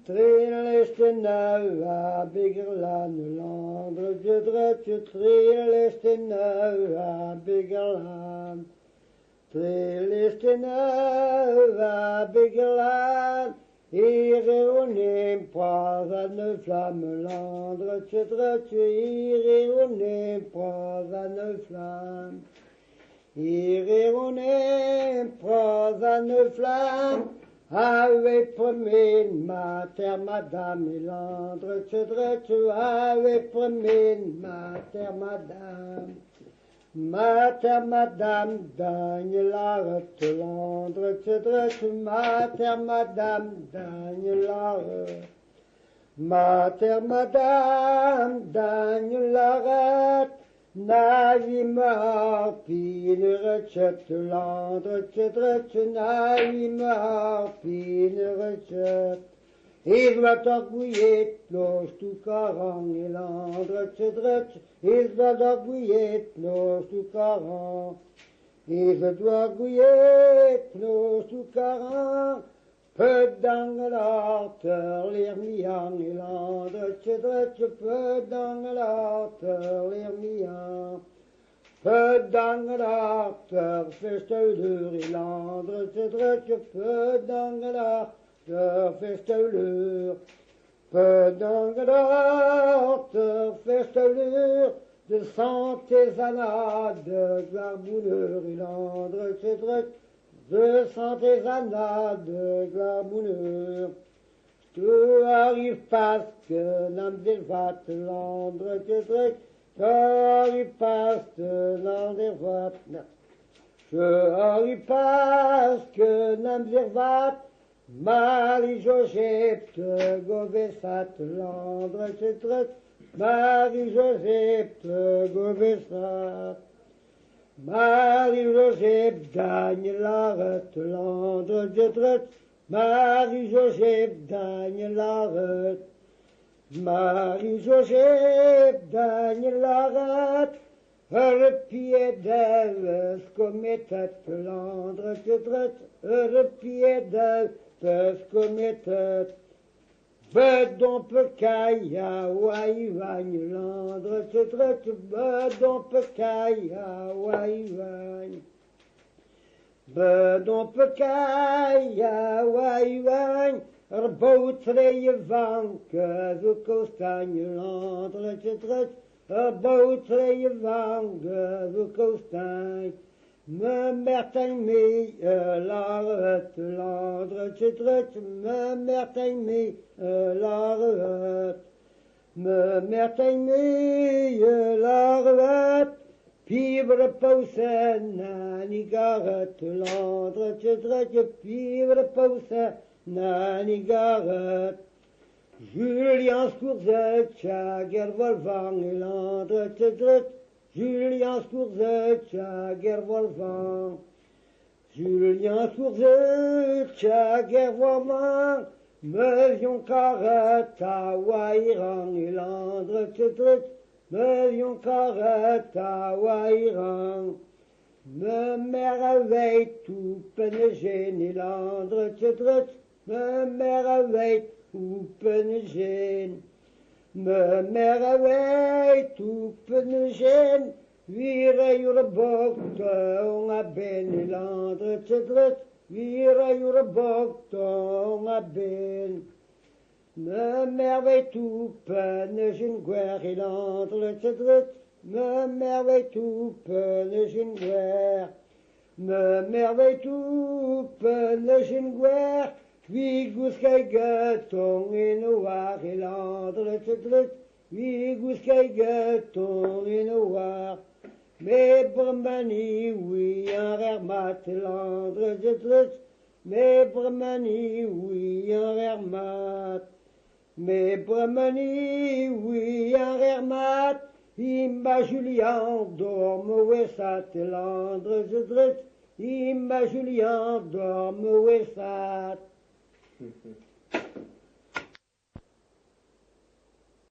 Trillistenauwa, Biggerland, Drutje, Trillistenauwa, Biggerland. Trillistenauwa, Biggerland, hier on neemt praat aan de Vlammeland. Drutje, hier on neemt praat aan de vlam. Hier on neemt praat aan de vlam. Avec premier mater, madame, Elan, drutje, avec premier mater, madame. Mater, madame, Daniela Rutteland, drutje, mater, madame, Daniela Mater, madame, Daniela Rut, Navimar, pine Rutteland, drutje, Navimar, pine Ruttet. Is wat ook boeiet, los toe karang, Elan, drutje, is wat ook boeiet, los toe karang. Is het wat boeiet, los toe karang. Pedangelater, leer me aan, Elan, drutje, pedangelater, leer me aan. Pedangelater, festuileur, Elan, drutje, pedangelater, festuileur. Pedangelater, festuileur, de Santezana, de Glabouneur, Elan, drutje, de Santezana, de Glabouneur. Tu arrives parce que nam des vatland, drutje, tu arrives parce que nam des vatland. Je arrive parce que nam des vatland. Marie Joseph te govesat landre drutje, Marie Joseph te govesat. Marie Joseph Daniela Rut landre drutje, Marie Joseph Daniela Rut. Marie Joseph Daniela Rut, le pied d'elle commettait landre drutje, le pied d'elle commettait. Bedon pekaya waïvagne landre drutje, bedon pekaya waïvagne. Bedon pekaya waïvagne, boutre vanke de kostagne landre drutje, boutre vanke de kostagne. Me mertijn mee, la Rut, landre drutje, me mertijn mee, la Rut. Me mertijn mee, la Rut, pivre pauze, naniga Rut, landre drutje, pivre pauze, naniga Rut. Julien Scourze, tjager volvang, landre drutje, Julien Scourze, tjager volvang. Julien Scourze, tjager volvang. Mevion carreta, wairang, landre drutje, mevion carreta, wairang. Me merveille tout penegène, landre drutje, me merveille tout penegène. Me merveille tout penegène, vire jure bokte, onga ben, landre drutje, vire jure bokte, onga ben. Me merveille tout penegène, guerre, landre drutje, me merveille tout penegène, guerre. Me merveille tout penegène, guerre. Wie guskei tong in oar, landre drutje, wie guskei tong in oar. Me bremani, oui, un rermat, landre drutje, me bremani, oui, un rermat. Me bremani, oui, un rermat, imba Julien dorme wesat, landre drutje, imba Julien dorme wesat.